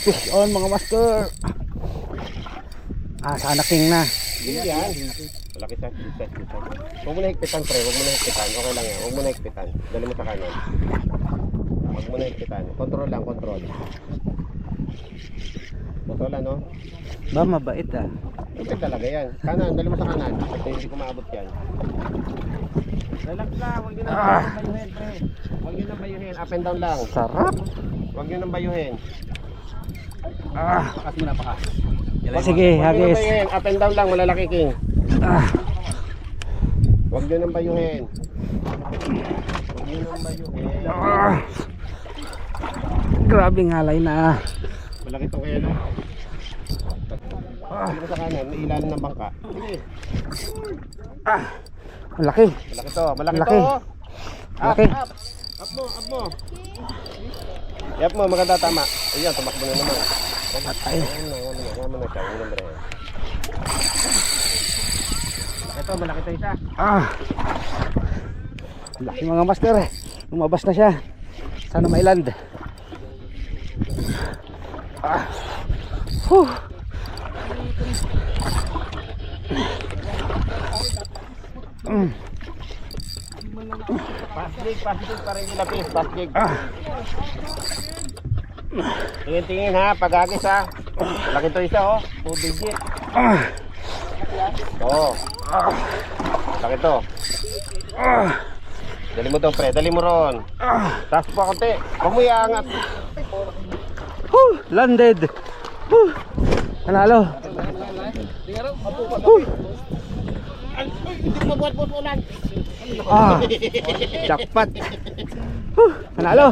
Fish on mga master. Sana king na. Hindi yan. Malaki siya. Huwag mo na higpitan, pre. Huwag mo na higpitan. Okay lang yan. Huwag mo na higpitan. Dali mo sa kanan. Huwag mo na higpitan. Control lang, control. Control ano? Ba, mabait ah. Ito talaga yan. Kanan, dali mo sa kanan. Kasi hindi ko maabot yan. Relax lang. Huwag nyo na bayuhin, pre. Huwag nyo na bayuhin. Up and down lang. Sarap. Huwag nyo na bayuhin. Pakas mo na, pakas. Sige, Huwag nyo na hagis. bayuhin. Up and down lang. Malalaki king. Ah, Huwag nyo nang bayuhin. Huwag nyo nang bayuhin. grabe ngalay na. Malaki itong kaya no? Dali mo sa kanan. May ilalim ng bangka. Sige. Malaki. Malaki to. Malaki Malaki. to. Malaki. Up. Up mo. Up mo. Yap mo. Maganda tama. Ayan. Tumakbo na naman. Patay. Ayan na. Ayan mo na siya. Ayan na. Malaki to. Malaki to isa. Laki mga master. Lumabas na siya. Sana mailand. Huh. Pass jig pa rin nila please. Pass jig. Tingin ha. Pag-agis ha. Malaki to isa oh. 2 digit. Oo. Malaki to. Dali mo to pre. Dali mo ron. Taas pa konti. Huwag mo iangat. Landed. Panalo. Hindi mo buhat-buhat ulan. Jackpot. Panalo.